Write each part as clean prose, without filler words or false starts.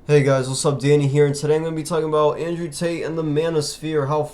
Hey guys, what's up? Danny here, and today I'm going to be talking about Andrew Tate and the Manosphere.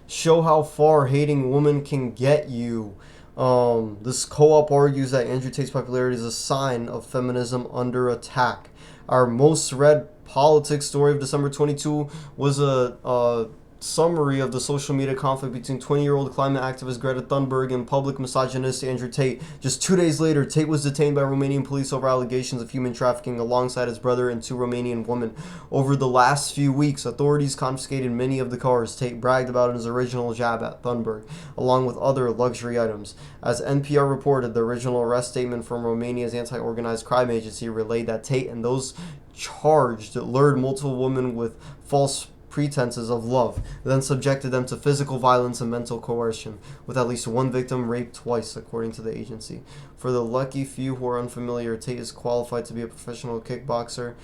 Show how far hating women can get you. This co-op argues that Andrew Tate's popularity is a sign of feminism under attack. Our most read politics story of December 22 was a summary of the social media conflict between 20-year-old climate activist Greta Thunberg and public misogynist Andrew Tate. Just 2 days later, Tate was detained by Romanian police over allegations of human trafficking alongside his brother and two Romanian women. Over the last few weeks, authorities confiscated many of the cars Tate bragged about in his original jab at Thunberg, along with other luxury items. As NPR reported, the original arrest statement from Romania's anti-organized crime agency relayed that Tate and those charged lured multiple women with false pretenses of love, then subjected them to physical violence and mental coercion, with at least one victim raped twice, according to the agency. For the lucky few who are unfamiliar, Tate is qualified to be a professional kickboxer,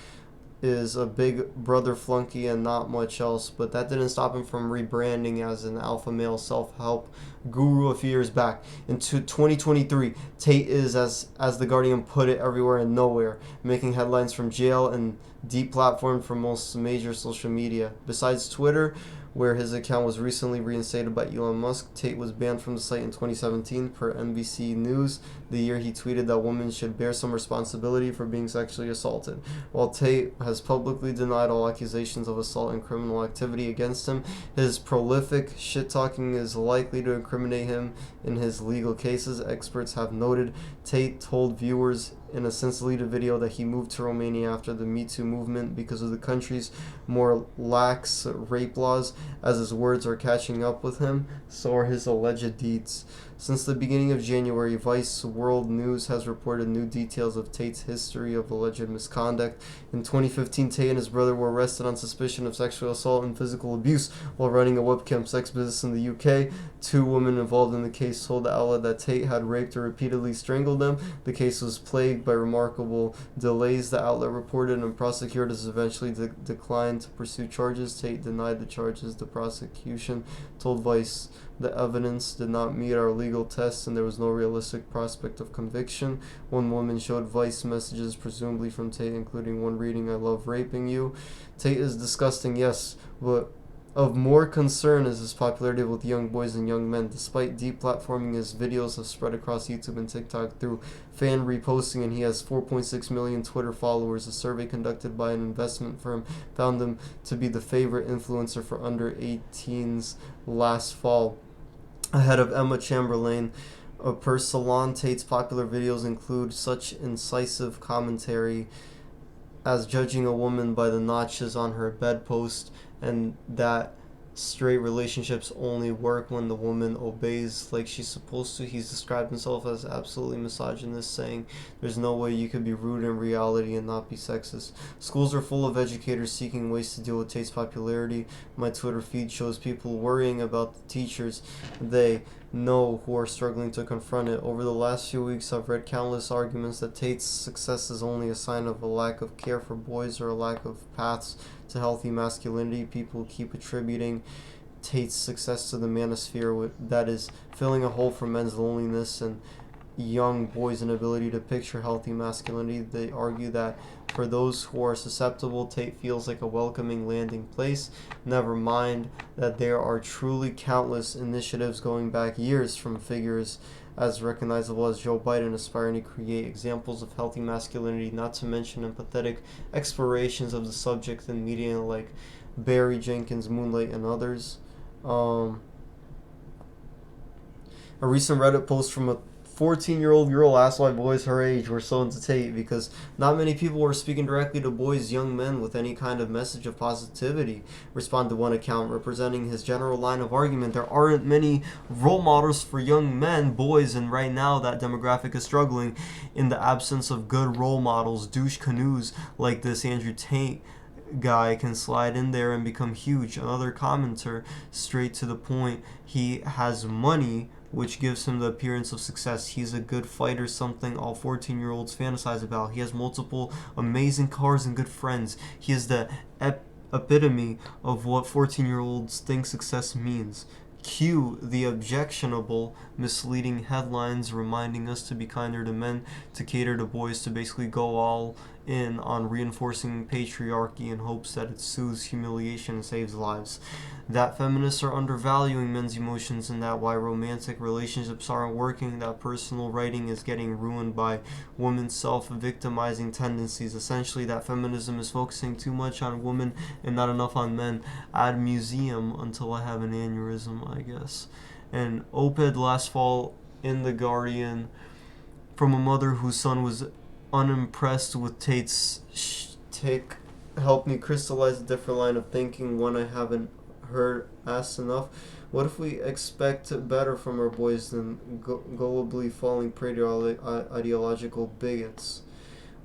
is a big brother flunky, and not much else, but that didn't stop him from rebranding as an alpha male self-help guru a few years back. Into 2023, Tate is, as The Guardian put it, everywhere and nowhere, making headlines from jail and deplatformed from most major social media. Besides Twitter, where his account was recently reinstated by Elon Musk, Tate was banned from the site in 2017 per NBC News, the year he tweeted that women should bear some responsibility for being sexually assaulted. While Tate has publicly denied all accusations of assault and criminal activity against him, his prolific shit-talking is likely to incriminate him in his legal cases, experts have noted. Tate told viewers in a since-deleted video that he moved to Romania after the Me Too movement because of the country's more lax rape laws. As his words are catching up with him, so are his alleged deeds. Since the beginning of January, Vice World News has reported new details of Tate's history of alleged misconduct. In 2015, Tate and his brother were arrested on suspicion of sexual assault and physical abuse while running a webcam sex business in the UK. Two women involved in the case told the outlet that Tate had raped or repeatedly strangled them. The case was plagued by remarkable delays, the outlet reported, and prosecutors eventually declined to pursue charges. Tate denied the charges. The prosecution told Vice the evidence did not meet our legal tests and there was no realistic prospect of conviction. One woman showed Vice messages, presumably from Tate, including one reading, "I love raping you." Tate is disgusting, yes, but of more concern is his popularity with young boys and young men. Despite deplatforming, his videos have spread across YouTube and TikTok through fan reposting, and he has 4.6 million Twitter followers. A survey conducted by an investment firm found him to be the favorite influencer for under 18s last fall, ahead of Emma Chamberlain. Per Salon, Tate's popular videos include such incisive commentary as judging a woman by the notches on her bedpost, and that straight relationships only work when the woman obeys like she's supposed to. He's described himself as absolutely misogynist, saying there's no way you could be rude in reality and not be sexist. Schools are full of educators seeking ways to deal with Tate's popularity. My Twitter feed shows people worrying about the teachers they know who are struggling to confront it. Over the last few weeks, I've read countless arguments that Tate's success is only a sign of a lack of care for boys or a lack of paths to healthy masculinity. People keep attributing Tate's success to the manosphere, that is, filling a hole for men's loneliness and young boys' inability to picture healthy masculinity. They argue that for those who are susceptible, Tate feels like a welcoming landing place. Never mind that there are truly countless initiatives going back years from figures as recognizable as Joe Biden aspiring to create examples of healthy masculinity, not to mention empathetic explorations of the subject in media like Barry Jenkins' Moonlight and others. A recent Reddit post from a 14-year-old girl asked why boys her age were so into Tate, because not many people were speaking directly to boys, young men, with any kind of message of positivity, responded one account representing his general line of argument. There aren't many role models for young men, boys, and right now that demographic is struggling. In the absence of good role models, douche canoes like this Andrew Tate guy can slide in there and become huge. Another commenter, straight to the point, he has money, which gives him the appearance of success. He's a good fighter, something all 14-year-olds fantasize about. He has multiple amazing cars and good friends. He is the epitome of what 14-year-olds think success means. Cue the objectionable, misleading headlines reminding us to be kinder to men, to cater to boys, to basically go all in on reinforcing patriarchy in hopes that it soothes humiliation and saves lives. That feminists are undervaluing men's emotions, and that why romantic relationships aren't working, that personal writing is getting ruined by women's self-victimizing tendencies. Essentially, that feminism is focusing too much on women and not enough on men. Ad museum until I have an aneurysm, I guess. And op-ed last fall in The Guardian from a mother whose son was unimpressed with Tate's shtick helped me crystallize a different line of thinking, one I haven't heard asked enough. What if we expect better from our boys than gullibly falling prey to ideological bigots?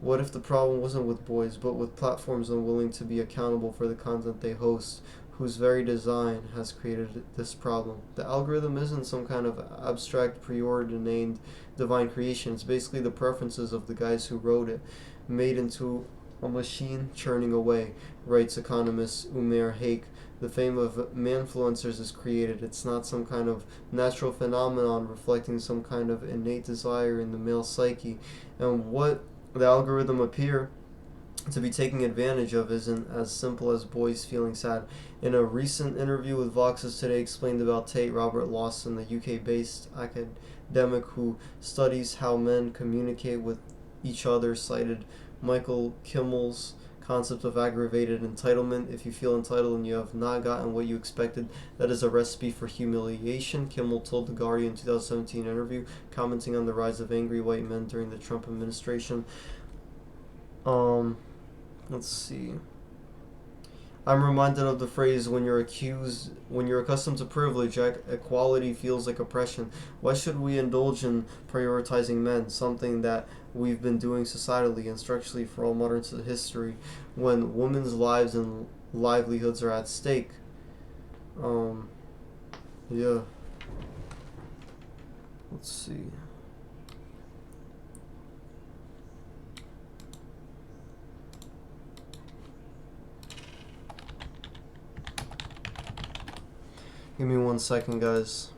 What if the problem wasn't with boys, but with platforms unwilling to be accountable for the content they host, whose very design has created this problem? The algorithm isn't some kind of abstract, preordained divine creation. It's basically the preferences of the guys who wrote it, made into a machine churning away, writes economist Umair Haque. The fame of manfluencers is created. It's not some kind of natural phenomenon reflecting some kind of innate desire in the male psyche. And what the algorithm appear to be taking advantage of isn't as simple as boys feeling sad. In a recent interview with Vox's Today explained about Tate, Robert Lawson, the UK-based academic who studies how men communicate with each other, cited Michael Kimmel's concept of aggravated entitlement. If you feel entitled and you have not gotten what you expected, that is a recipe for humiliation, Kimmel told The Guardian in a 2017 interview, commenting on the rise of angry white men during the Trump administration. Let's see. I'm reminded of the phrase, when you're accustomed to privilege, equality feels like oppression. Why should we indulge in prioritizing men, something that we've been doing societally and structurally for all modern history, when women's lives and livelihoods are at stake? Yeah. Let's see. Give me 1 second, guys.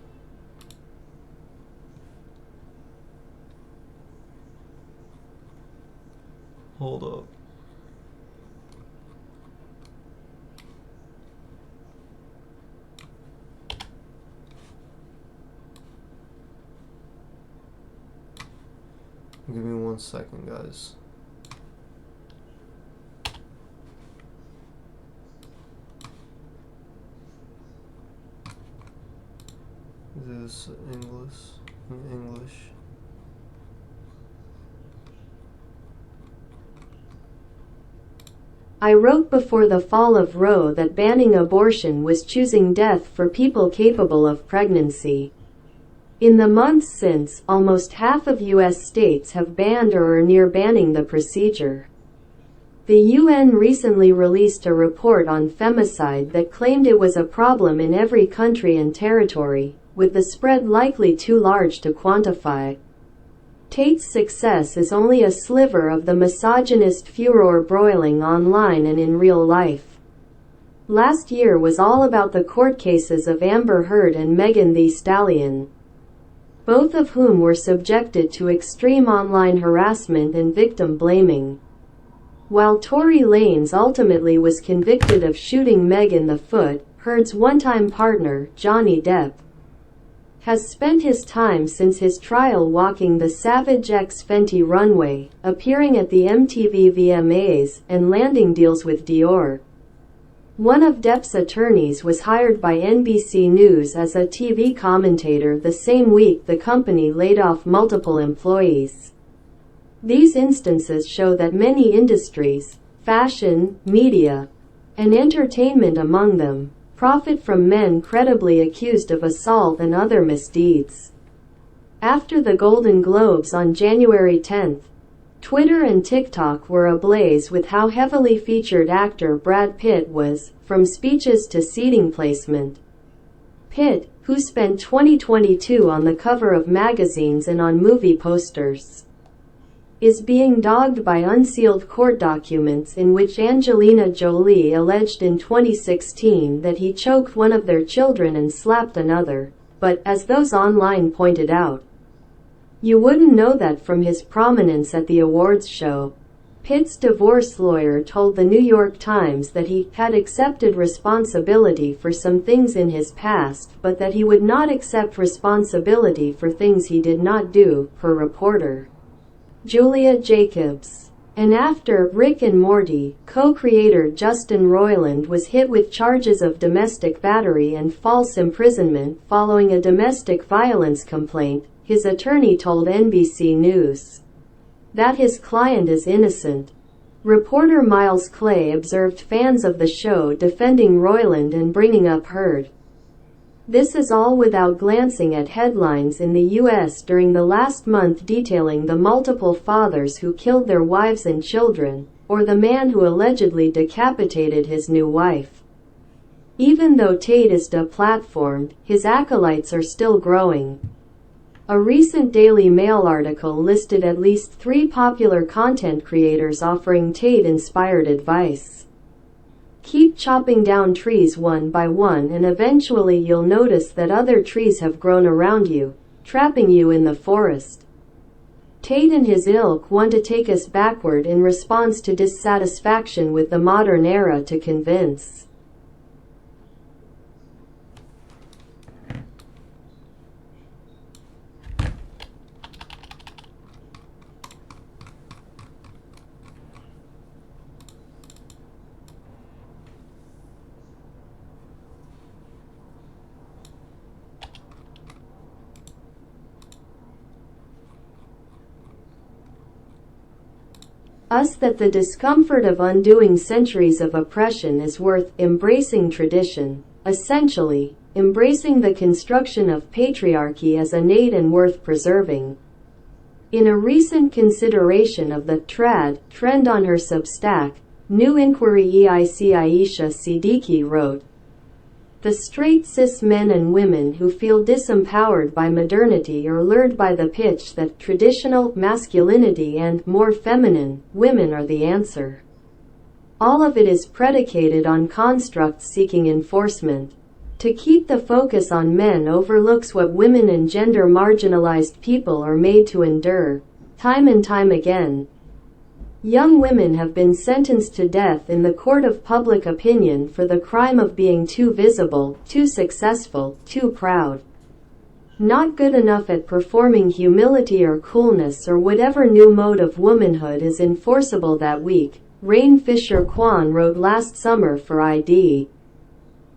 Hold up. Give me 1 second, guys. Is this English? I wrote before the fall of Roe that banning abortion was choosing death for people capable of pregnancy. In the months since, almost half of U.S. states have banned or are near banning the procedure. The UN recently released a report on femicide that claimed it was a problem in every country and territory, with the spread likely too large to quantify. Tate's success is only a sliver of the misogynist furor broiling online and in real life. Last year was all about the court cases of Amber Heard and Megan Thee Stallion, both of whom were subjected to extreme online harassment and victim blaming. While Tory Lanez ultimately was convicted of shooting Meg in the foot, Heard's one-time partner, Johnny Depp, has spent his time since his trial walking the Savage X Fenty runway, appearing at the MTV VMAs, and landing deals with Dior. One of Depp's attorneys was hired by NBC News as a TV commentator the same week the company laid off multiple employees. These instances show that many industries, fashion, media, and entertainment among them, profit from men credibly accused of assault and other misdeeds. After the Golden Globes on January 10th, Twitter and TikTok were ablaze with how heavily featured actor Brad Pitt was, from speeches to seating placement. Pitt, who spent 2022 on the cover of magazines and on movie posters, is being dogged by unsealed court documents in which Angelina Jolie alleged in 2016 that he choked one of their children and slapped another. But, as those online pointed out, you wouldn't know that from his prominence at the awards show. Pitt's divorce lawyer told the New York Times that he had accepted responsibility for some things in his past, but that he would not accept responsibility for things he did not do, per reporter Julia Jacobs. And after Rick and Morty, co-creator Justin Roiland was hit with charges of domestic battery and false imprisonment following a domestic violence complaint, his attorney told NBC News that his client is innocent. Reporter Miles Clay observed fans of the show defending Roiland and bringing up Heard. This is all without glancing at headlines in the U.S. during the last month detailing the multiple fathers who killed their wives and children, or the man who allegedly decapitated his new wife. Even though Tate is deplatformed, his acolytes are still growing. A recent Daily Mail article listed at least 3 popular content creators offering Tate-inspired advice. Keep chopping down trees one by one and eventually you'll notice that other trees have grown around you, trapping you in the forest. Tate and his ilk want to take us backward in response to dissatisfaction with the modern era to convince us that the discomfort of undoing centuries of oppression is worth embracing tradition, essentially, embracing the construction of patriarchy as innate and worth preserving. In a recent consideration of the trend on her Substack, New Inquiry EIC Aisha Siddiqui wrote, "The straight cis men and women who feel disempowered by modernity or lured by the pitch that traditional masculinity and more feminine women are the answer. All of it is predicated on constructs seeking enforcement. To keep the focus on men overlooks what women and gender marginalized people are made to endure, time and time again. Young women have been sentenced to death in the court of public opinion for the crime of being too visible, too successful, too proud. Not good enough at performing humility or coolness or whatever new mode of womanhood is enforceable that week," Rain Fisher Kwan wrote last summer for ID.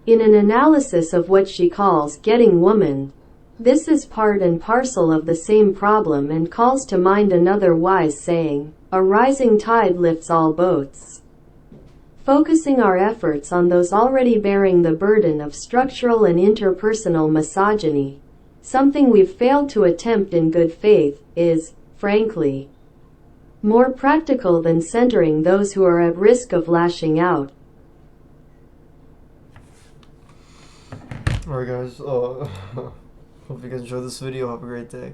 In an analysis of what she calls getting woman, this is part and parcel of the same problem and calls to mind another wise saying, "A rising tide lifts all boats." Focusing our efforts on those already bearing the burden of structural and interpersonal misogyny, something we've failed to attempt in good faith, is, frankly, more practical than centering those who are at risk of lashing out. Alright guys, hope you guys enjoyed this video. Have a great day.